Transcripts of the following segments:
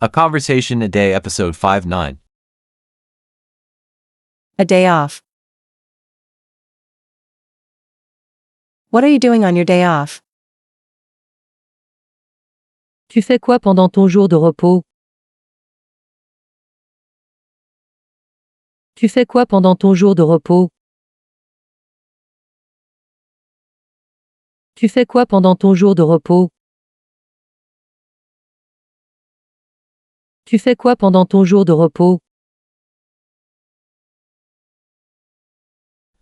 A Conversation a Day, Episode 59. A day off. What are you doing on your day off? Tu fais quoi pendant ton jour de repos? Tu fais quoi pendant ton jour de repos? Tu fais quoi pendant ton jour de repos? Tu fais quoi pendant ton jour de repos?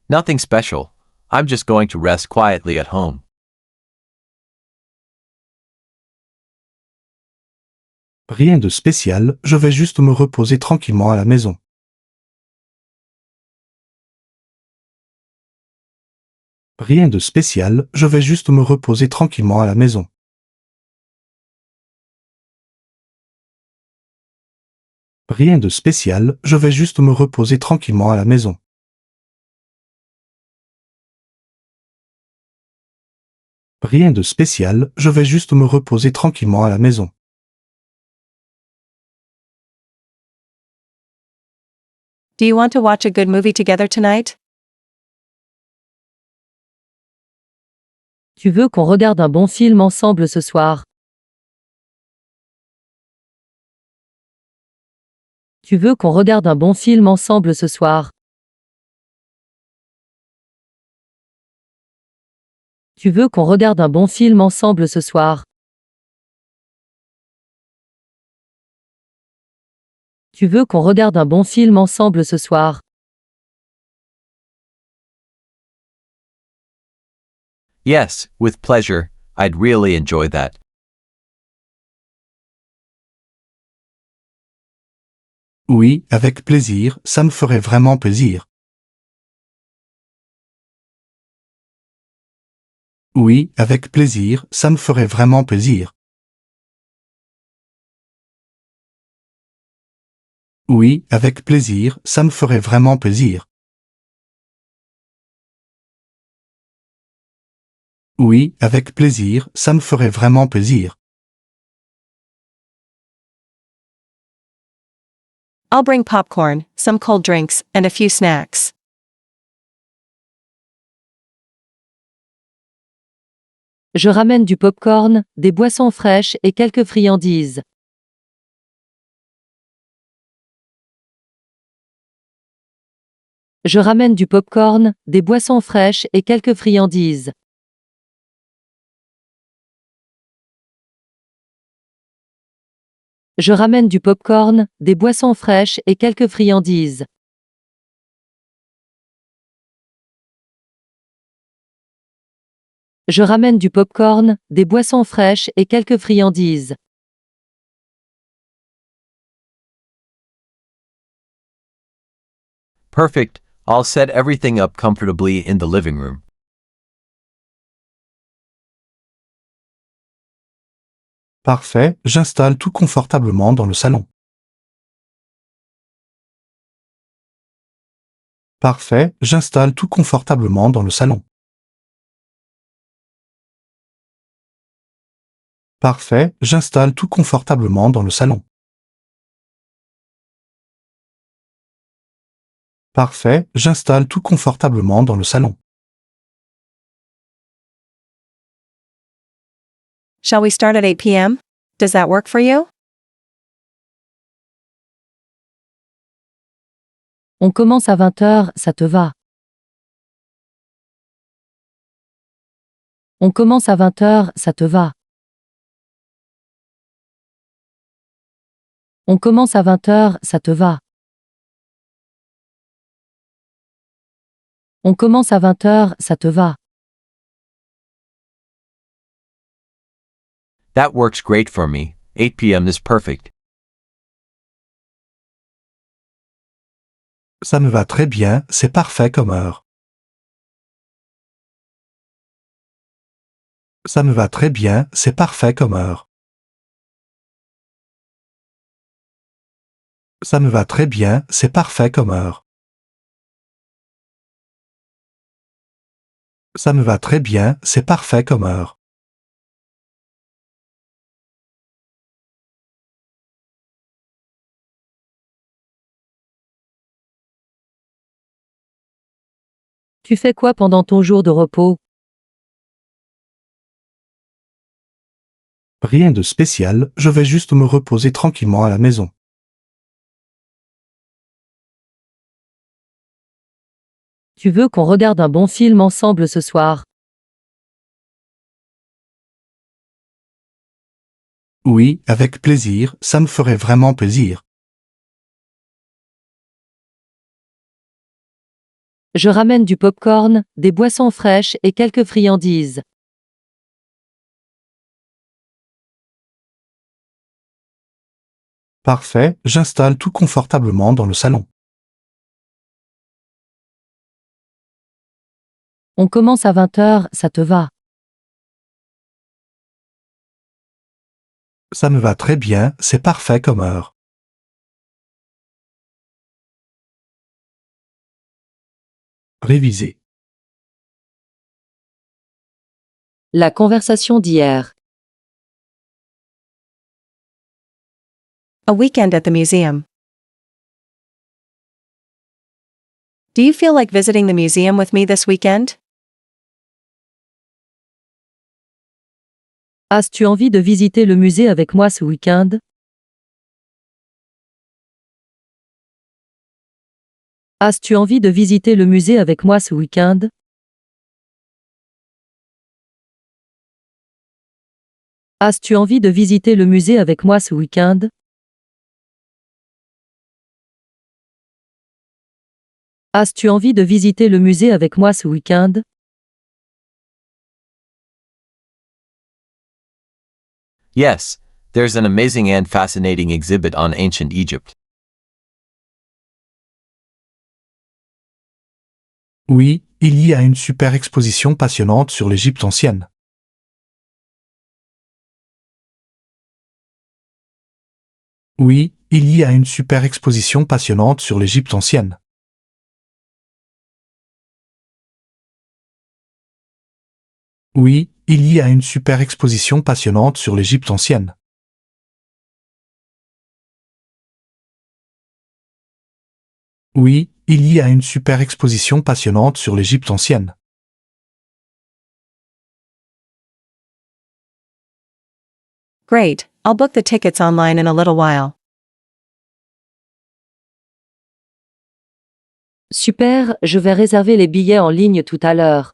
Nothing special. I'm just going to rest quietly at home. Rien de spécial, je vais juste me reposer tranquillement à la maison. Rien de spécial, je vais juste me reposer tranquillement à la maison. Rien de spécial, je vais juste me reposer tranquillement à la maison. Rien de spécial, je vais juste me reposer tranquillement à la maison. Do you want to watch a good movie together tonight? Tu veux qu'on regarde un bon film ensemble ce soir? Tu veux qu'on regarde un bon film ensemble ce soir? Tu veux qu'on regarde un bon film ensemble ce soir? Tu veux qu'on regarde un bon film ensemble ce soir? Yes, with pleasure. I'd really enjoy that. Oui, avec plaisir, ça me ferait vraiment plaisir. Oui, avec plaisir, ça me ferait vraiment plaisir. Oui, avec plaisir, ça me ferait vraiment plaisir. Oui, avec plaisir, ça me ferait vraiment plaisir. I'll bring popcorn, some cold drinks, and a few snacks. Je ramène du popcorn, des boissons fraîches et quelques friandises. Je ramène du popcorn, des boissons fraîches et quelques friandises. Je ramène du popcorn, des boissons fraîches et quelques friandises. Je ramène du popcorn, des boissons fraîches et quelques friandises. Perfect. I'll set everything up comfortably in the living room. Parfait, j'installe tout confortablement dans le salon. Parfait, j'installe tout confortablement dans le salon. Parfait, j'installe tout confortablement dans le salon. Parfait, j'installe tout confortablement dans le salon. Shall we start at 8 p.m.? Does that work for you? On commence à 20h, ça te va? On commence à 20h, ça te va? On commence à 20h, ça te va? On commence à 20h, ça te va? That works great for me. 8 p.m. is perfect. Ça me va très bien, c'est parfait comme heure. Ça me va très bien, c'est parfait comme heure. Ça me va très bien, c'est parfait comme heure. Ça me va très bien, c'est parfait comme heure. Tu fais quoi pendant ton jour de repos? Rien de spécial, je vais juste me reposer tranquillement à la maison. Tu veux qu'on regarde un bon film ensemble ce soir? Oui, avec plaisir, ça me ferait vraiment plaisir. Je ramène du popcorn, des boissons fraîches et quelques friandises. Parfait, j'installe tout confortablement dans le salon. On commence à 20h, ça te va? Ça me va très bien, c'est parfait comme heure. Réviser. La conversation d'hier. A weekend at the museum. Do you feel like visiting the museum with me this weekend? As-tu envie de visiter le musée avec moi ce week-end? As-tu envie de visiter le musée avec moi ce week-end? As-tu envie de visiter le musée avec moi ce week-end? As-tu envie de visiter le musée avec moi ce week-end? Yes, there's an amazing and fascinating exhibit on ancient Egypt. Oui, il y a une super exposition passionnante sur l'Égypte ancienne. Oui, il y a une super exposition passionnante sur l'Égypte ancienne. Oui, il y a une super exposition passionnante sur l'Égypte ancienne. Oui, il y a une super exposition passionnante sur l'Égypte ancienne. Great, I'll book the tickets online in a little while. Super, je vais réserver les billets en ligne tout à l'heure.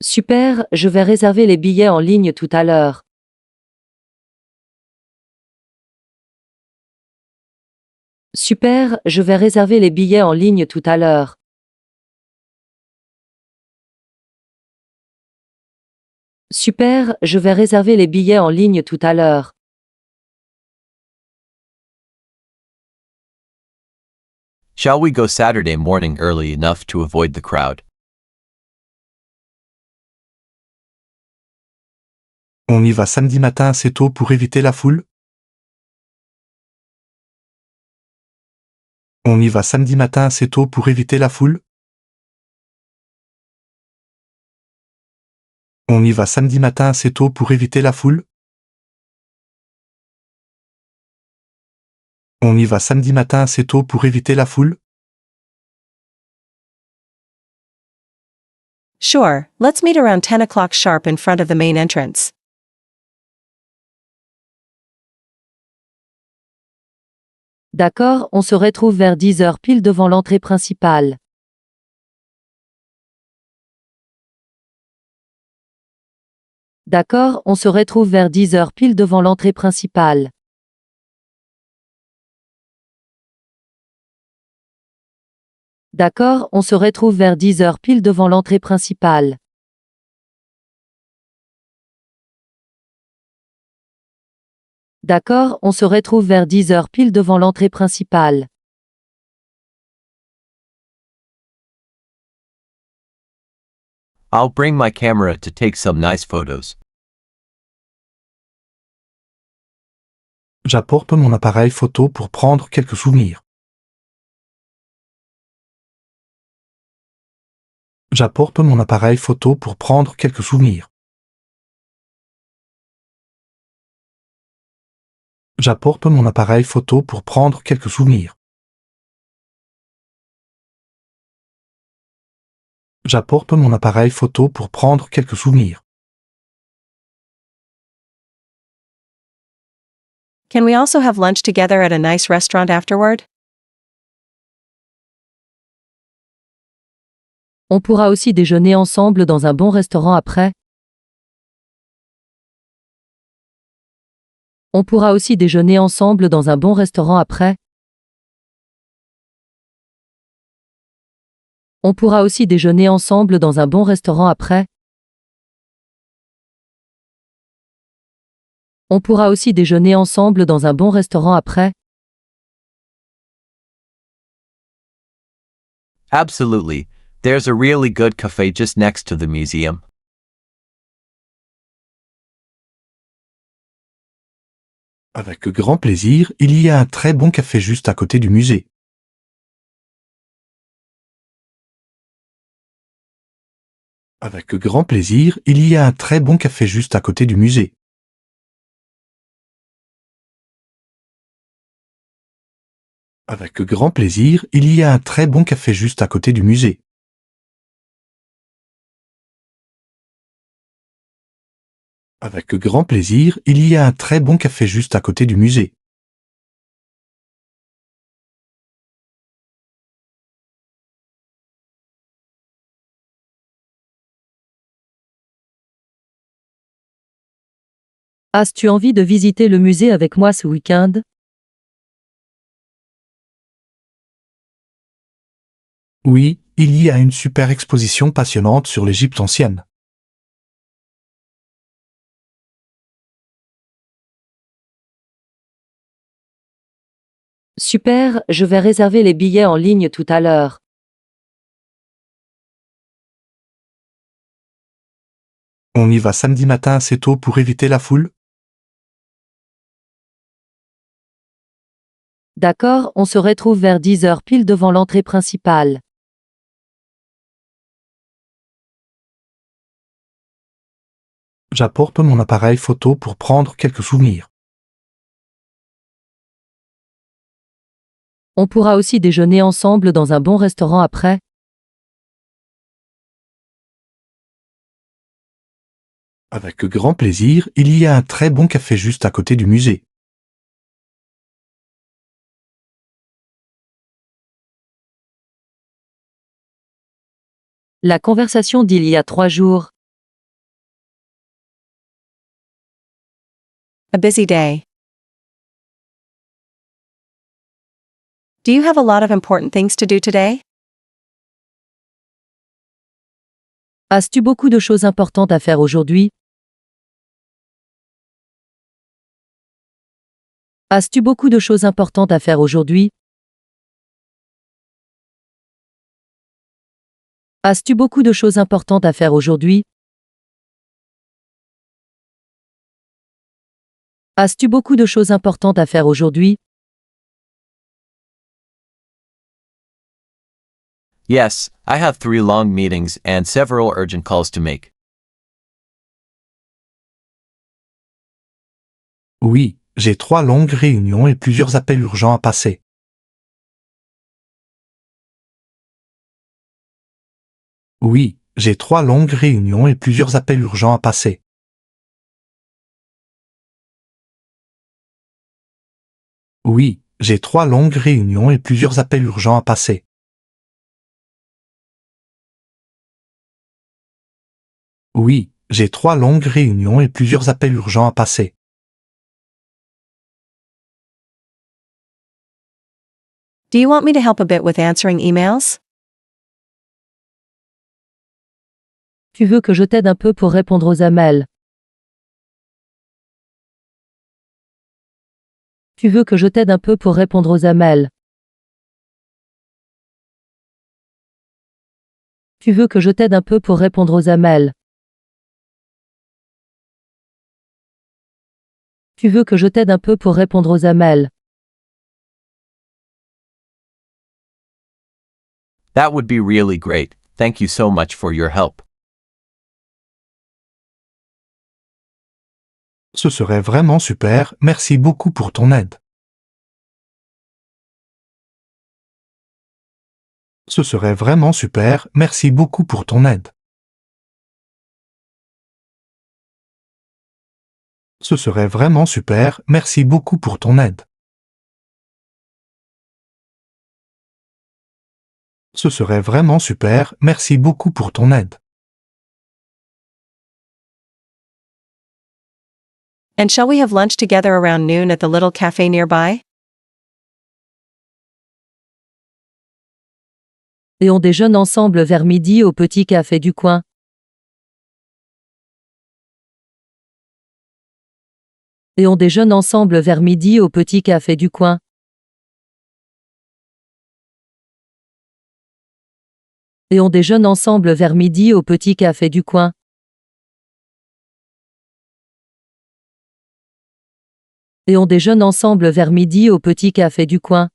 Super, je vais réserver les billets en ligne tout à l'heure. Super, je vais réserver les billets en ligne tout à l'heure. Super, je vais réserver les billets en ligne tout à l'heure. Shall we go Saturday morning early enough to avoid the crowd? On y va samedi matin assez tôt pour éviter la foule? On y va samedi matin assez tôt pour éviter la foule? On y va samedi matin assez tôt pour éviter la foule? On y va samedi matin assez tôt pour éviter la foule? Sure, let's meet around 10 o'clock sharp in front of the main entrance. D'accord, on se retrouve vers 10h pile devant l'entrée principale. D'accord, on se retrouve vers 10h pile devant l'entrée principale. D'accord, on se retrouve vers 10h pile devant l'entrée principale. D'accord, on se retrouve vers 10h pile devant l'entrée principale. I'll bring my camera to take some nice photos. J'apporte mon appareil photo pour prendre quelques souvenirs. J'apporte mon appareil photo pour prendre quelques souvenirs. J'apporte mon appareil photo pour prendre quelques souvenirs. J'apporte mon appareil photo pour prendre quelques souvenirs. Can we also have lunch together at a nice restaurant afterward? On pourra aussi déjeuner ensemble dans un bon restaurant après. On pourra aussi déjeuner ensemble dans un bon restaurant après. On pourra aussi déjeuner ensemble dans un bon restaurant après. On pourra aussi déjeuner ensemble dans un bon restaurant après. Absolutely. There's a really good cafe just next to the museum. Avec grand plaisir, il y a un très bon café juste à côté du musée. Avec grand plaisir, il y a un très bon café juste à côté du musée. Avec grand plaisir, il y a un très bon café juste à côté du musée. Avec grand plaisir, il y a un très bon café juste à côté du musée. As-tu envie de visiter le musée avec moi ce week-end? Oui, il y a une super exposition passionnante sur l'Égypte ancienne. Super, je vais réserver les billets en ligne tout à l'heure. On y va samedi matin assez tôt pour éviter la foule? D'accord, on se retrouve vers 10 heures pile devant l'entrée principale. J'apporte mon appareil photo pour prendre quelques souvenirs. On pourra aussi déjeuner ensemble dans un bon restaurant après. Avec grand plaisir, il y a un très bon café juste à côté du musée. La conversation d'il y a 3 jours. A busy day. Do you have a lot of important things to do today? As-tu beaucoup de choses importantes à faire aujourd'hui? As-tu beaucoup de choses importantes à faire aujourd'hui? As-tu beaucoup de choses importantes à faire aujourd'hui? As-tu beaucoup de choses importantes à faire aujourd'hui? Yes, I have 3 long meetings and several urgent calls to make. Oui, j'ai 3 longues réunions et plusieurs appels urgents à passer. Oui, j'ai 3 longues réunions et plusieurs appels urgents à passer. Oui, j'ai 3 longues réunions et plusieurs appels urgents à passer. Oui, j'ai 3 longues réunions et plusieurs appels urgents à passer. Do you want me to help a bit with answering emails? Tu veux que je t'aide un peu pour répondre aux emails? Tu veux que je t'aide un peu pour répondre aux emails? Tu veux que je t'aide un peu pour répondre aux emails? Tu veux que je t'aide un peu pour répondre aux emails? That would be really great. Thank you so much for your help. Ce serait vraiment super, merci beaucoup pour ton aide. Ce serait vraiment super, merci beaucoup pour ton aide. Ce serait vraiment super, merci beaucoup pour ton aide. Ce serait vraiment super, merci beaucoup pour ton aide. And shall we have lunch together around noon at the little cafe nearby? Et on déjeune ensemble vers midi au petit café du coin. Et on déjeune ensemble vers midi au petit café du coin. Et on déjeune ensemble vers midi au petit café du coin. Et on déjeune ensemble vers midi au petit café du coin.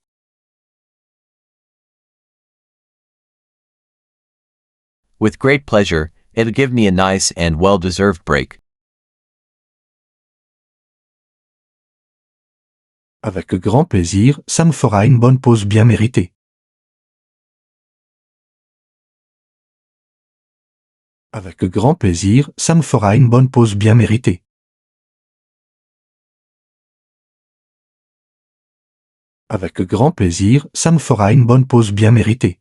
With great pleasure, it'll give me a nice and well-deserved break. Avec grand plaisir, ça me fera une bonne pause bien méritée. Avec grand plaisir, ça me fera une bonne pause bien méritée. Avec grand plaisir, ça me fera une bonne pause bien méritée.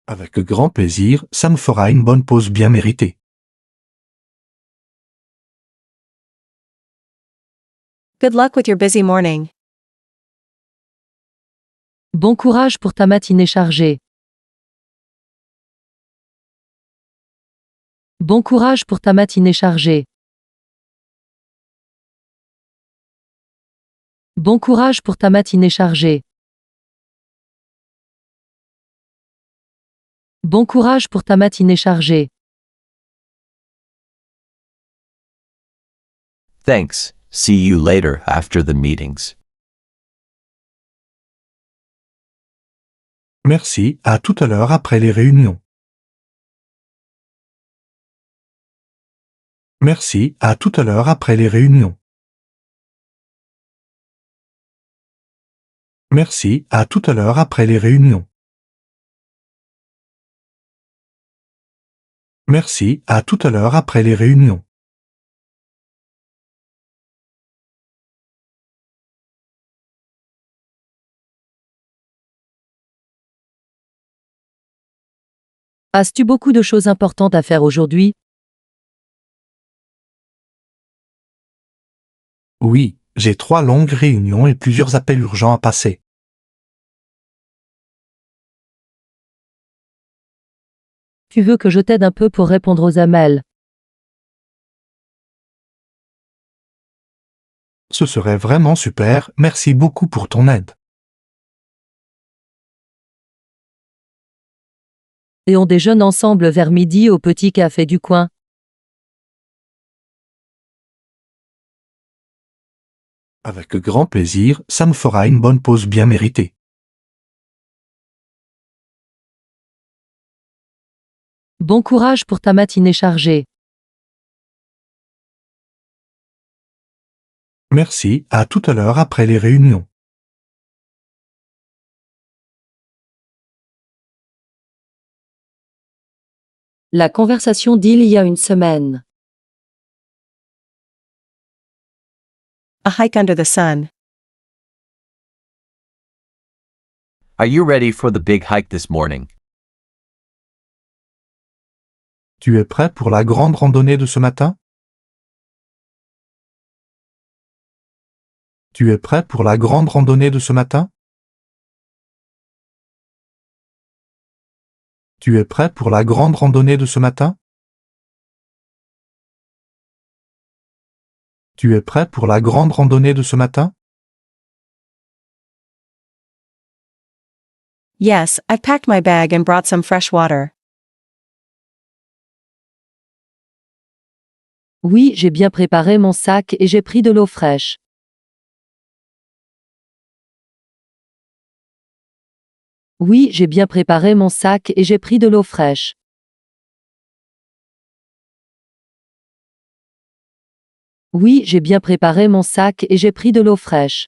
Avec grand plaisir, ça me fera une bonne pause bien méritée. Good luck with your busy morning. Bon courage pour ta matinée chargée. Bon courage pour ta matinée chargée. Bon courage pour ta matinée chargée. Bon courage pour ta matinée chargée. Thanks. See you later after the meetings. Merci, à tout à l'heure après les réunions. Merci, à tout à l'heure après les réunions. Merci, à tout à l'heure après les réunions. Merci, à tout à l'heure après les réunions. As-tu beaucoup de choses importantes à faire aujourd'hui? Oui, j'ai 3 longues réunions et plusieurs appels urgents à passer. Tu veux que je t'aide un peu pour répondre aux emails? Ce serait vraiment super, merci beaucoup pour ton aide. Et on déjeune ensemble vers midi au petit café du coin. Avec grand plaisir, ça me fera une bonne pause bien méritée. Bon courage pour ta matinée chargée. Merci, à tout à l'heure après les réunions. La conversation d'il y a une semaine. A hike under the sun. Are you ready for the big hike this morning? Tu es prêt pour la grande randonnée de ce matin? Tu es prêt pour la grande randonnée de ce matin? Tu es prêt pour la grande randonnée de ce matin? Tu es prêt pour la grande randonnée de ce matin? Yes, I've packed my bag and brought some fresh water. Oui, j'ai bien préparé mon sac et j'ai pris de l'eau fraîche. Oui, j'ai bien préparé mon sac et j'ai pris de l'eau fraîche. Oui, j'ai bien préparé mon sac et j'ai pris de l'eau fraîche.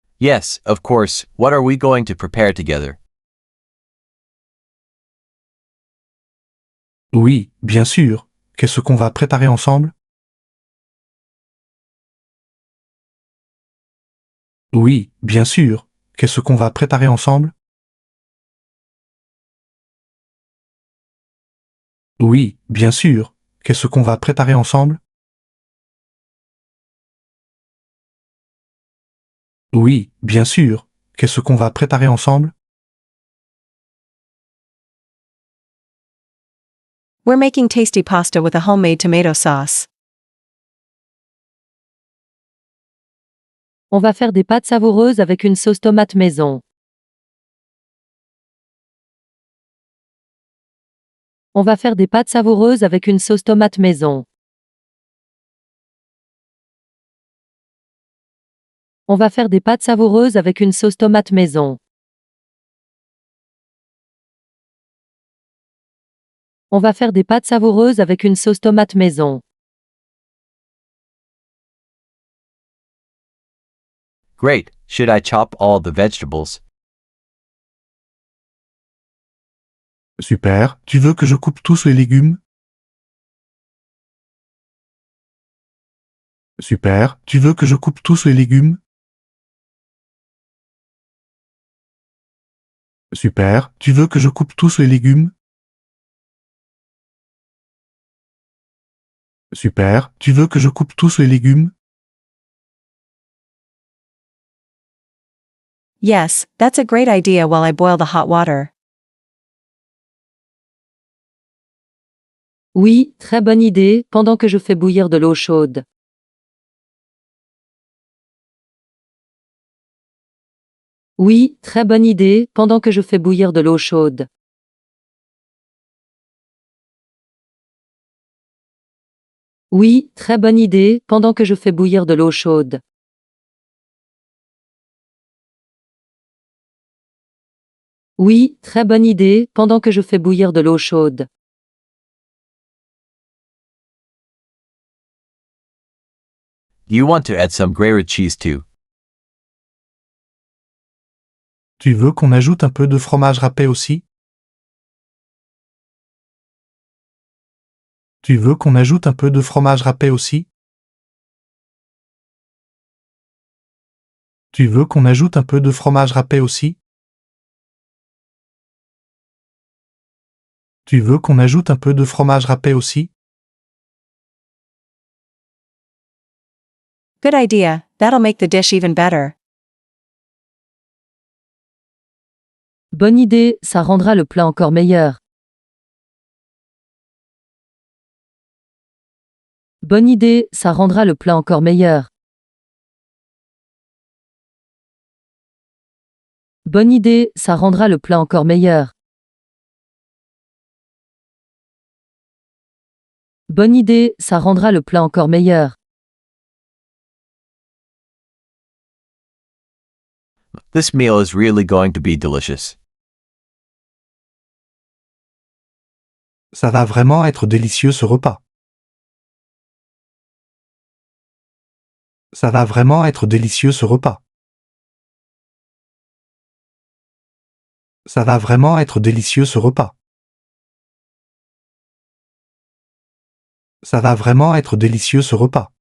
Yes, of course. What are we going to prepare together? Oui, bien sûr. Qu'est-ce qu'on va préparer ensemble? Oui, bien sûr. Qu'est-ce qu'on va préparer ensemble? Oui, bien sûr. Qu'est-ce qu'on va préparer ensemble? Oui, bien sûr. Qu'est-ce qu'on va préparer ensemble? We're making tasty pasta with a homemade tomato sauce. On va faire des pâtes savoureuses avec une sauce tomate maison. On va faire des pâtes savoureuses avec une sauce tomate maison. On va faire des pâtes savoureuses avec une sauce tomate maison. On va faire des pâtes savoureuses avec une sauce tomate maison. Great. Should I chop all the vegetables? Super. Tu veux que je coupe tous les légumes? Super. Tu veux que je coupe tous les légumes? Super. Tu veux que je coupe tous les légumes? Super. Tu veux que je coupe tous les légumes? Yes, that's a great idea while I boil the hot water. Oui, très bonne idée, pendant que je fais bouillir de l'eau chaude. Oui, très bonne idée, pendant que je fais bouillir de l'eau chaude. Oui, très bonne idée, pendant que je fais bouillir de l'eau chaude. Oui, très bonne idée, pendant que je fais bouillir de l'eau chaude. Do you want to add some Gruyere cheese too? Tu veux qu'on ajoute un peu de fromage râpé aussi? Tu veux qu'on ajoute un peu de fromage râpé aussi? Tu veux qu'on ajoute un peu de fromage râpé aussi? Tu veux qu'on ajoute un peu de fromage râpé aussi? Good idea, that'll make the dish even better. Bonne idée, ça rendra le plat encore meilleur. Bonne idée, ça rendra le plat encore meilleur. Bonne idée, ça rendra le plat encore meilleur. Bonne idée, ça rendra le plat encore meilleur. This meal is really going to be delicious. Ça va vraiment être délicieux ce repas. Ça va vraiment être délicieux ce repas. Ça va vraiment être délicieux ce repas. Ça va vraiment être délicieux ce repas.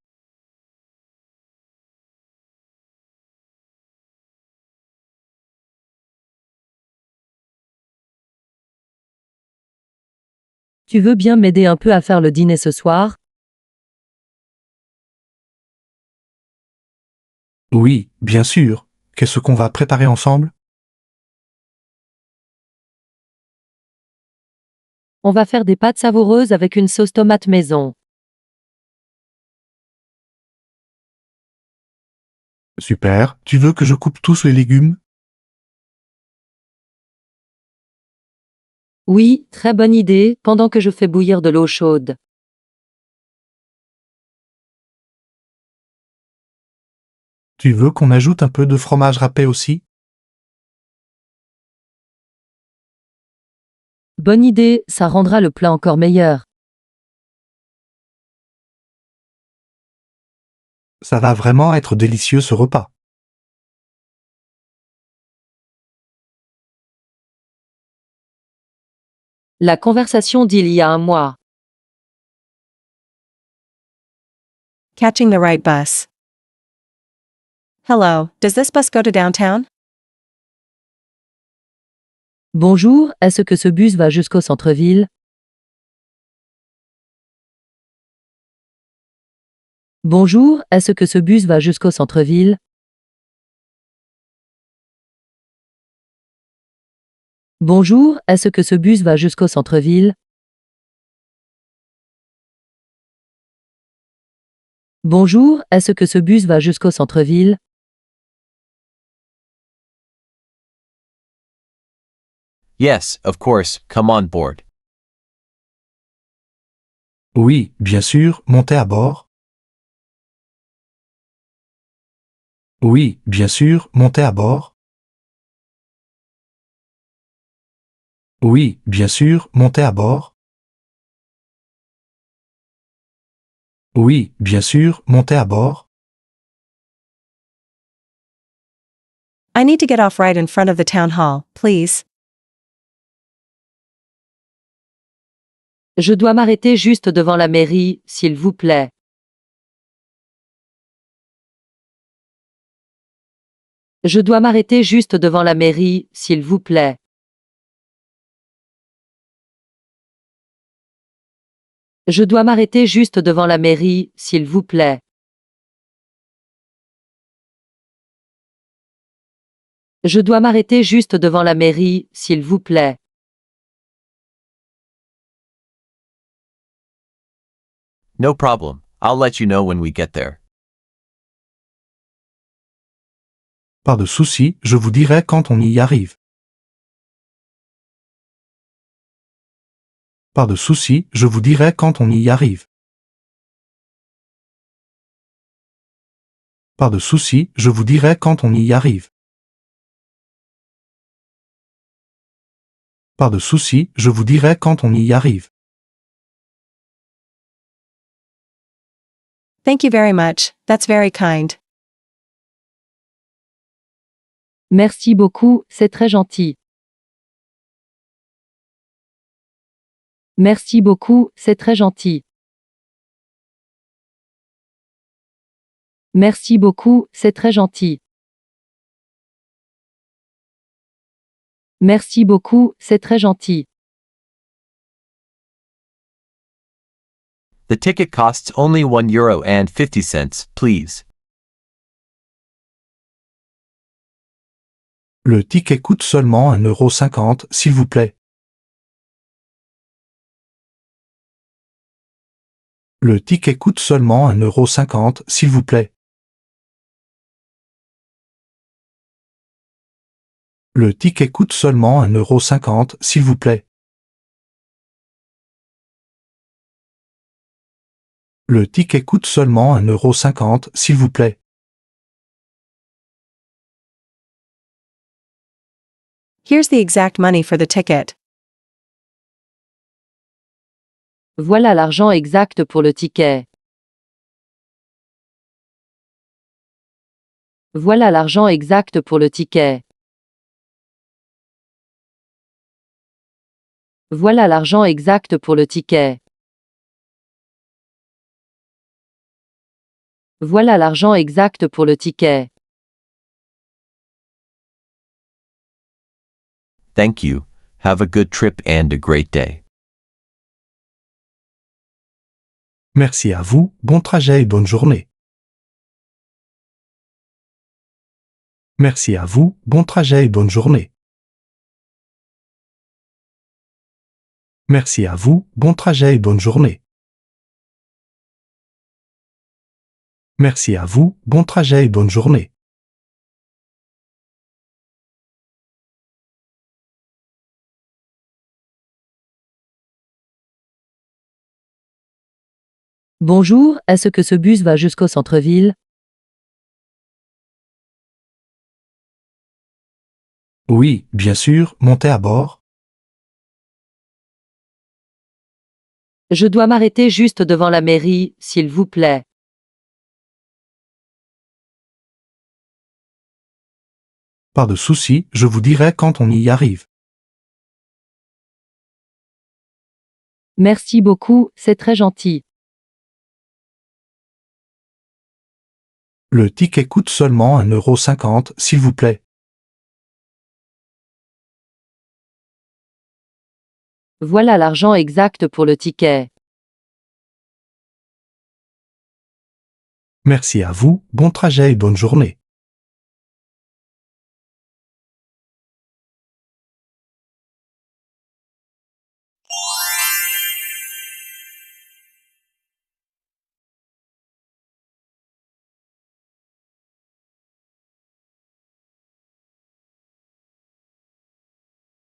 Tu veux bien m'aider un peu à faire le dîner ce soir? Oui, bien sûr. Qu'est-ce qu'on va préparer ensemble? On va faire des pâtes savoureuses avec une sauce tomate maison. Super. Tu veux que je coupe tous les légumes? Oui, très bonne idée, pendant que je fais bouillir de l'eau chaude. Tu veux qu'on ajoute un peu de fromage râpé aussi? Bonne idée, ça rendra le plat encore meilleur. Ça va vraiment être délicieux ce repas. La conversation d'il y a un mois. Catching the right bus. Hello, does this bus go to downtown? Bonjour, est-ce que ce bus va jusqu'au centre-ville? Bonjour, est-ce que ce bus va jusqu'au centre-ville? Bonjour, est-ce que ce bus va jusqu'au centre-ville? Bonjour, est-ce que ce bus va jusqu'au centre-ville? Yes, of course, come on board. Oui, bien sûr, montez à bord. Oui, bien sûr, montez à bord. Oui, bien sûr, montez à bord. Oui, bien sûr, montez à bord. I need to get off right in front of the town hall, please. Je dois m'arrêter juste devant la mairie, s'il vous plaît. Je dois m'arrêter juste devant la mairie, s'il vous plaît. Je dois m'arrêter juste devant la mairie, s'il vous plaît. Je dois m'arrêter juste devant la mairie, s'il vous plaît. No problem. I'll let you know when we get there. Pas de souci, je vous dirai quand on y arrive. Pas de souci, je vous dirai quand on y arrive. Pas de souci, je vous dirai quand on y arrive. Pas de souci, je vous dirai quand on y arrive. Thank you very much, that's very kind. Merci beaucoup, c'est très gentil. Merci beaucoup, c'est très gentil. Merci beaucoup, c'est très gentil. Merci beaucoup, c'est très gentil. The ticket costs only €1.50, please. Le ticket coûte seulement 1,50 €, s'il vous plaît. Le ticket coûte seulement 1,50 €, s'il vous plaît. Le ticket coûte seulement 1,50 €, s'il vous plaît. Le ticket coûte seulement 1,50 €, s'il vous plaît. Here's the exact money for the ticket. Voilà l'argent exact pour le ticket. Voilà l'argent exact pour le ticket. Voilà l'argent exact pour le ticket. Voilà l'argent exact pour le ticket. Thank you. Have a good trip and a great day. Merci à vous, bon trajet et bonne journée. Merci à vous, bon trajet et bonne journée. Merci à vous, bon trajet et bonne journée. Merci à vous, bon trajet et bonne journée. Bonjour, est-ce que ce bus va jusqu'au centre-ville? Oui, bien sûr, montez à bord. Je dois m'arrêter juste devant la mairie, s'il vous plaît. Pas de souci, je vous dirai quand on y arrive. Merci beaucoup, c'est très gentil. Le ticket coûte seulement 1,50 €, s'il vous plaît. Voilà l'argent exact pour le ticket. Merci à vous, bon trajet et bonne journée.